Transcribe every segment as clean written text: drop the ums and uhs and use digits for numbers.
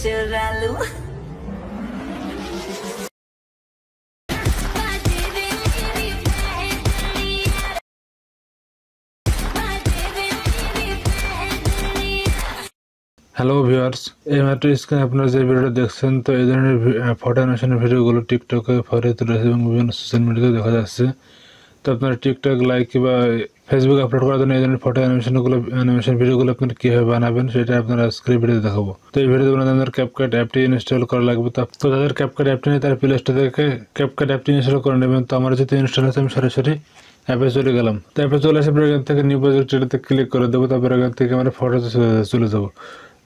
चुरा लूं। Hello viewers, এই মাত্র স্ক্রিনে আপনারা যে ভিডিওটা দেখছেন, তো এই ধরনের ফটো অ্যানিমেশনের ভিডিওগুলো টিকটকে ফরিয়ে রয়েছে এবং বিভিন্ন সোশ্যাল মিডিয়াতে দেখা যাচ্ছে। তো আপনারা টিকটক লাইক বা ফেসবুক আপলোড করার জন্য এই ধরনের ফটো অ্যানিমেশন ভিডিওগুলো আপনারা কীভাবে বানাবেন সেটা আপনারা আজকের ভিডিওতে দেখাবো। তো এই ভিডিওতে আপনাদের ক্যাপকাট অ্যাপটি ইনস্টল করা লাগবে। তো তাদের ক্যাপকাট অ্যাপটি নিয়ে তার প্লে স্টোর থেকে ক্যাপকাট অ্যাপটি ইনস্টল করে নেবেন। তো আমার যেহেতু ইনস্টল আছে আমি সরাসরি অ্যাপে চলে গেলাম। তো অ্যাপে চলে আসে পরে এখান থেকে নিউ প্রজেক্ট এটাতে ক্লিক করে দেবো। তারপরে এখান থেকে আমরা ফটোতে চলে যাবো।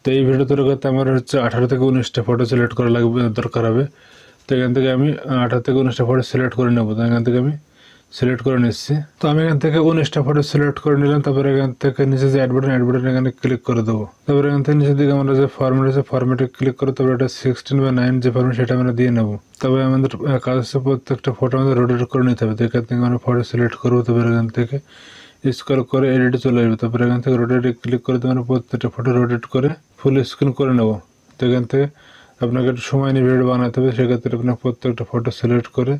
তো এই ভিডিও তৈরি করতে আমার 18 থেকে 19টা ফটো সিলেক্ট করা দরকার হবে। তো এখান থেকে আমি 18 থেকে 19টা ফটো সিলেক্ট করে নেবো। তো এখান থেকে আমি সিলেক্ট করে নিচ্ছি। তো আমি এখান থেকে 19টা ফটো সিলেক্ট করে নিলাম। তারপরে এখান থেকে নিচে যে অ্যাড বাটন এখানে ক্লিক করে দেবো। তারপরে এখান থেকে নিচের দিকে আমরা যে ফরম্যাট আছে ফরম্যাটে ক্লিক করে তারপরে এটা 16:9 যে ফরম্যাট সেটা আমরা দিয়ে নেবো। তবে আমাদের কাজ হচ্ছে প্রত্যেকটা ফটো আমাদের রোটেট করে নিতে হবে। তো এখান থেকে আমরা ফটো সিলেক্ট করবো। তারপরে এখান থেকে স্ক্রল করে এডিটে চলে আসবে। তারপরে এখান থেকে রোটেটে ক্লিক করে আমরা প্রত্যেকটা ফটো রোটেট করে ফুল স্ক্রিন করে নেব। তো এখান থেকে আপনাকে একটু সময় নিয়ে ভিডিও বানাতে হবে। সেক্ষেত্রে আপনার প্রত্যেকটা ফটো সিলেক্ট করে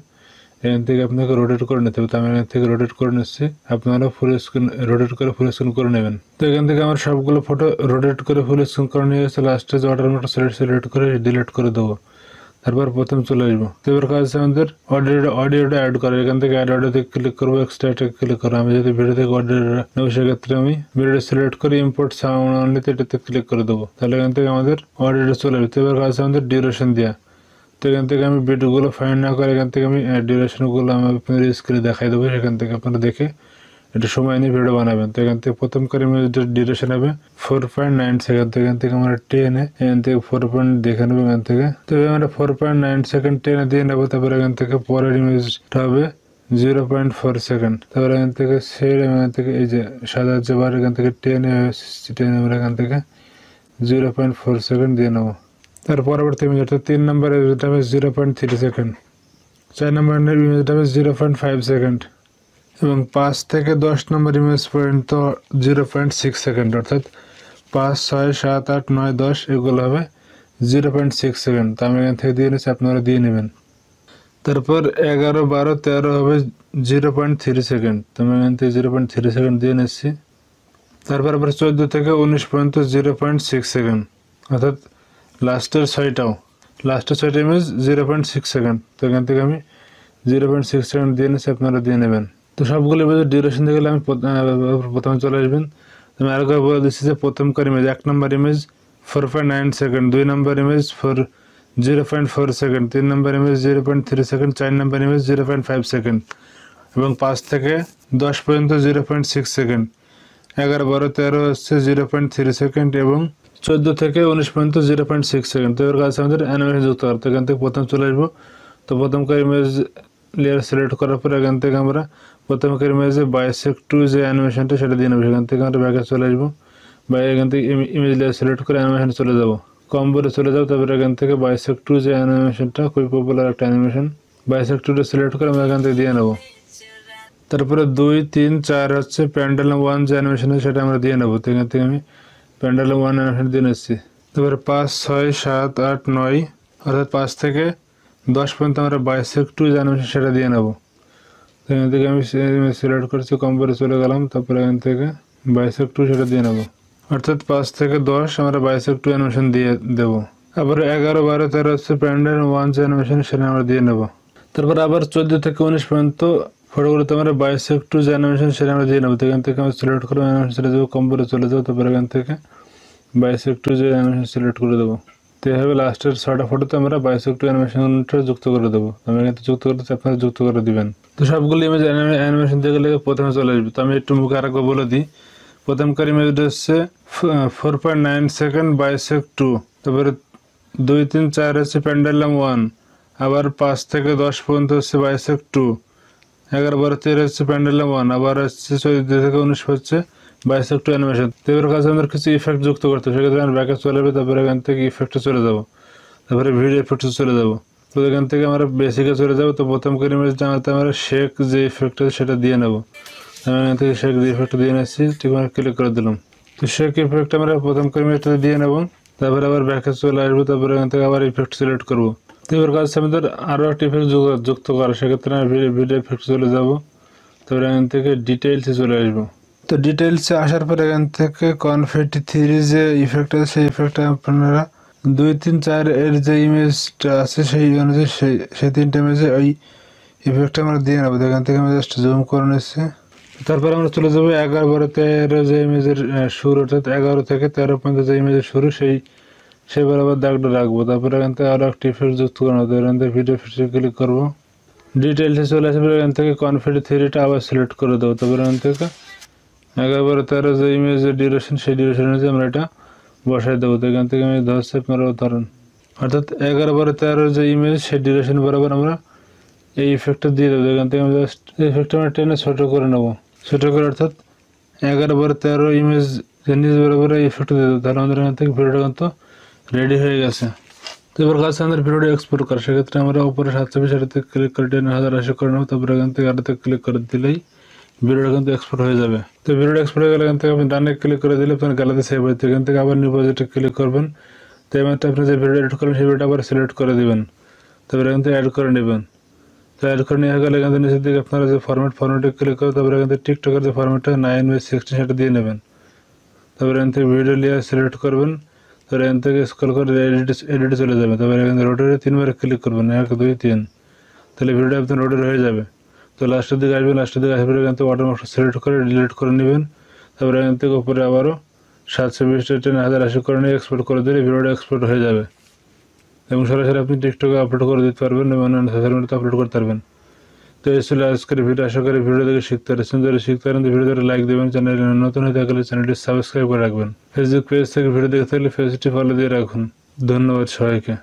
এখান থেকে আপনাকে রোটেট করে নিতে হবে। তো আমি এখান থেকে রোটেট করে নিচ্ছি, আপনারা ফুল স্ক্রিন রোটেট করে ফুল স্ক্রিন করে নেবেন। তো এখান থেকে আমার সবগুলো ফটো রোটেট করে ফুল স্ক্রিন করে নিয়ে গেছে। লাস্টে যে অর্ডার মতো সিলেক্ট করে ডিলিট করে দেবো। তারপর প্রথম চলে আসবো। তো এবার কাজ আছে আমাদের অডিওটা অ্যাড করা। এখান থেকে অ্যাড অডিওতে ক্লিক করবো, এক্সট্রাক্টে ক্লিক করবো। আমি যদি ভিডিও থেকে অডিও নেবো সেক্ষেত্রে আমি ভিডিওটা সিলেক্ট করে ইম্পোর্ট সাউন্ড অনলিতে এটাতে ক্লিক করে দেবো। তাহলে এখান থেকে আমাদের অডিওটা চলে আসবে। তো এবার কাজ আছে আমাদের ডিউরেশন দেওয়া। তো এখান থেকে আমি ভিডিওগুলো ফাইন্ড না করে এখান থেকে আমি ডিউরেশনগুলো আমি আপনাদের স্ক্রিনে দেখাই দেবো। সেখান থেকে আপনারা দেখে একটু সময় নিয়ে ভিডিও বানাবেন। তো এখান থেকে প্রথম করে ডিউরেশন হবে 4.9 সেকেন্ড। তো এখান থেকে আমরা টেনে এখান থেকে 4 দেখে নেবো এখান থেকে। তো আমরা 4.9 সেকেন্ড টেনে দিয়ে নেবো। তারপরে এখান থেকে পরের ইমেজটা হবে 0.4 সেকেন্ড। তারপরে এখান থেকে এখান থেকে এই যে সাদা যে বার এখান থেকে টেনে আমরা এখান থেকে 0.4 সেকেন্ড দিয়ে নেবো। তার পরবর্তী ইমেজ অর্থাৎ 3 নম্বরের ইমেজটা হবে 0.3 সেকেন্ড। 4 নম্বরের ইমেজটা হবে 0.5 সেকেন্ড এবং 5 থেকে 10 নম্বর ইমেজ পর্যন্ত 0.6 সেকেন্ড। অর্থাৎ 5, 6, 7, 8, 9, 10 এগুলো হবে 0.6 সেকেন্ড। তো আমি এখান থেকে দিয়ে নিচ্ছি, আপনারা দিয়ে নেবেন। তারপর 11, 12, 13 হবে 0.3 সেকেন্ড। তো আমি এখান থেকে 0.3 সেকেন্ড দিয়ে নিচ্ছি। তারপর আবার 14 থেকে 19 পর্যন্ত 0.6 সেকেন্ড। অর্থাৎ লাস্টের 6টা ইমেজ 0.6 সেকেন্ড। তো এখান থেকে আমি 0.6 সেকেন্ড দিয়ে নিচ্ছি, আপনারা দিয়ে নেবেন। তো সবগুলো ইমেজের ডিউরেশন দিয়ে গেলে আমি প্রথমে চলে আসবেন। আমি আরেকবার বলে দিচ্ছি যে প্রথমকার ইমেজ 1 নম্বর ইমেজ 4.9 সেকেন্ড, 2 নম্বর ইমেজ 0.4 সেকেন্ড, 3 নম্বর ইমেজ 0.3 সেকেন্ড, 4 নম্বর ইমেজ 0.5 সেকেন্ড এবং 5 থেকে 10 পর্যন্ত 0.6 সেকেন্ড, 11, 12, 13 হচ্ছে 0.3 সেকেন্ড এবং 14 থেকে 19 পর্যন্ত 0.6 সেকেন্ড। তো এর কাছে আমাদের অ্যানিমেশন যুক্ত করতে এখান থেকে প্রথম চলে আসবো। তো প্রথমকার ইমেজ লেয়ার সিলেক্ট করার পর এখান থেকে আমরা প্রথমকার ইমেজে বাইসেক্ট যে অ্যানিমেশনটা সেটা দিয়ে নেবো। সেখান থেকে আমরা ব্যাকে চলে আসবো বা এখান থেকে ইমেজ লেয়ার সিলেক্ট করে অ্যানিমেশন চলে যাবো, কম্বোরে চলে যাবো। তারপরে এখান থেকে বাইসেক্ট যে অ্যানিমেশনটা খুবই পপুলার একটা অ্যানিমেশন, বাইসেক্টটা সিলেক্ট করে আমরা এখান থেকে দিয়ে নেবো। তারপরে 2, 3, 4 হচ্ছে প্যান্ডেলাম 1 যে অ্যানিমেশন সেটা আমরা দিয়ে নেবো। তো এখান থেকে আমি প্যান্ডেলাম 1 অ্যানিমেশন দিয়ে নিচ্ছি। তারপরে 5, 6, 7, 8, 9 অর্থাৎ 5 থেকে 10 পর্যন্ত আমরা বাইসেক্ট যে অ্যানিমেশন সেটা দিয়ে নেবো। তো এখান থেকে আমি সিলেক্ট করছি, কম্বোরে চলে গেলাম। তারপরে এখান থেকে বাইসেক্ট সেটা দিয়ে নেবো। অর্থাৎ 5 থেকে 10 আমরা বাইসেক্ট অ্যানিমেশন দিয়ে দেবো। আবার 11, 12, 13 হচ্ছে প্যান্ডেলাম 1 যে অ্যানিমেশন সেটা আমরা দিয়ে নেবো। তারপর আবার 14 থেকে 19 পর্যন্ত ফটোগুলোতে আমরা বাইসেক্ট যে অ্যানিমেশন সেটা আমরা দিয়ে নেবো। তো এখান থেকে আমরা সিলেক্ট করে অ্যানিমেশন চলে যাবো, কম্বোরে চলে যাবো। তারপর এখান থেকে বাইসেক্ট যে অ্যানিমেশন সিলেক্ট করে দেবো। তো এইভাবে লাস্টের 6টা ফটোতে আমরা বাইসেক্ট অ্যানিমেশনটা যুক্ত করে দেবো। আমি এখান থেকে যুক্ত করতে আপনারা যুক্ত করে দিবেন। তো সবগুলো ইমেজ অ্যানিমেশন দিয়ে গেলে প্রথমে চলে আসবে। তো আমি একটু মুখে আরেকবার বলে দিই। প্রথমকার ইমেজটা হচ্ছে 4.9 সেকেন্ড বাইসেক্ট 2, তারপরে 2, 3, 4 হচ্ছে প্যান্ডেলাম 1, আবার 5 থেকে 10 পর্যন্ত হচ্ছে বাইসেক্ট 2, 11, 12, 13 হচ্ছে প্যান্ডেলাম 1, আবার হচ্ছে 14 থেকে 19 হচ্ছে বাইসেক্ট অ্যানিমেশন। তো এবার কাছে আমাদের কিছু ইফেক্ট যুক্ত করতে হবে। সেক্ষেত্রে আমরা ব্যাকে চলে যাবে। তারপরে এখান থেকে ইফেক্টে চলে যাবো। তারপরে ভিডিও ইফেক্টে চলে যাবো। তো এখান থেকে আমরা বেসিকে চলে যাবো। তো প্রথম করে ইমেজটা আমরা শেক যে ইফেক্ট আছে সেটা দিয়ে নেবো। আমি এখান থেকে শেক যে ইফেক্ট দিয়ে নিচ্ছি, ঠিক ক্লিক করে দিলাম। তো শেক ইফেক্ট আমরা প্রথম করে ইমেজটা দিয়ে নেবো। তারপরে আবার ব্যাকে চলে আসবো, তারপরে এখান থেকে আবার ইফেক্ট সিলেক্ট করবো। তো এবার কাজ আমাদের আরও একটা ইফেক্ট যুক্ত করা, সেক্ষেত্রে আমি ভিডিও ইফেক্ট চলে যাব, তারপরে এখান থেকে ডিটেইলসে চলে আসবো। তো ডিটেইলসে আসার পর এখান থেকে কনফেটি থ্রি যে ইফেক্ট আছে সেই ইফেক্টটা আপনারা 2, 3, 4 এর যে ইমেজটা আছে সেই অনুযায়ী সেই 3টে ইমেজে ওই ইফেক্টটা আমরা দিয়ে নেবো। এখান থেকে আমি জাস্ট জুম করে নিচ্ছি। তারপর আমরা চলে যাবো 11, 12, 13 যে ইমেজের শুরু, অর্থাৎ 11 থেকে 13 পর্যন্ত যে ইমেজের শুরু সেই বরাবর দাগটা রাখবো। তারপরে এখান থেকে আরও একটি ইফেক্ট যুক্ত করে নেবো। এখান থেকে ভিডিও ইফেক্টে ক্লিক করবো, ডিটেইলসে চলে আসবে, এখান থেকে কনফেটি থ্রিটা আবার সিলেক্ট করে দেবো। তারপরে এখান থেকে 11, 12, 13 যে ইমেজের ডিউরেশন সেই ডিউরেশন অনুযায়ী আমরা এটা বসাই দেবো। তো এখান থেকে আমি ধরছি আপনারাও ধরেন, অর্থাৎ 11, 12, 13 যে ইমেজ সেই ডিউরেশন বরাবর আমরা এই ইফেক্টটা দিয়ে দেবো। এখান থেকে আমি জাস্ট এই ইফেক্টটা আমরা টেনে ছোটো করে নেবো, ছোটো করে, অর্থাৎ 11, 12, 13 ইমেজ যে নিজ বরাবর এই ইফেক্টটা দিয়ে দেবো। তাহলে আমাদের এখান থেকে ভিডিওটা কিন্তু রেডি হয়ে গেছে। তো এবার কাছে আমাদের ভিডিওটা এক্সপোর্ট করে, সেক্ষেত্রে আমরা উপরে 720 ক্লিক করে 1080 করে নেবো। তারপরে এখান থেকে আরেকটা ক্লিক করে দিলেই ভিডিওটা কিন্তু এক্সপোর্ট হয়ে যাবে। তো ভিডিওটা এক্সপোর্ট হয়ে গেলে এখান থেকে আপনি ডানে ক্লিক করে দিলে আপনার গ্যালারিতে সেভ হয়েছে। এখান থেকে আবার নিউ প্রজেক্টে ক্লিক করবেন। তো এই মাত্র আপনি যে ভিডিও এডিট করবেন সেই ভিডিওটা আবার সিলেক্ট করে দিবেন, তারপরে এখান থেকে অ্যাড করে নেবেন। তো অ্যাড করে নেওয়া গেলে এখান থেকে নিচের দিকে আপনারা যে ফরম্যাটে ক্লিক করে তারপরে এখান থেকে টিকটকের যে ফরম্যাটটা 9:16 সেটা দিয়ে নেবেন। তারপরে এখান থেকে ভিডিও লেয়ার সিলেক্ট করবেন, তারপরে এখান থেকে স্ক্রল করে এডিটে চলে যাবে। তারপরে এখান থেকে রোটেটে 3বার ক্লিক করবেন, 1, 2, 3, তাহলে ভিডিওটা আপনার রোটেট হয়ে যাবে। তো লাস্টের দিকে আসবেন, লাস্টের দিকে আসবে এখান থেকে ওয়াটারমার্কটা সিলেক্ট করে ডিলিট করে নেবেন। তারপরে এখান থেকে উপরে আবারও 720 1080 করে নিয়ে এক্সপোর্ট করে দিলে ভিডিওটা এক্সপোর্ট হয়ে যাবে এবং সরাসরি আপনি টিকটকে আপলোড করে দিতে পারবেন এবং অন্যান্য সোশ্যাল মিডিয়াতে আপলোড করতে পারবেন। তো এই ছিল আজকের ভিডিও। আশা করি ভিডিও দেখে শিখতে পারছেন। যদি শিখতে পারেন তো ভিডিওতে লাইক দেবেন, চ্যানেলে নতুন হয়ে থাকলে চ্যানেলটি সাবস্ক্রাইব করে রাখবেন। ফেসবুক পেজ থেকে ভিডিও দেখে থাকলে পেজটি ফলো দিয়ে রাখুন। ধন্যবাদ সবাইকে।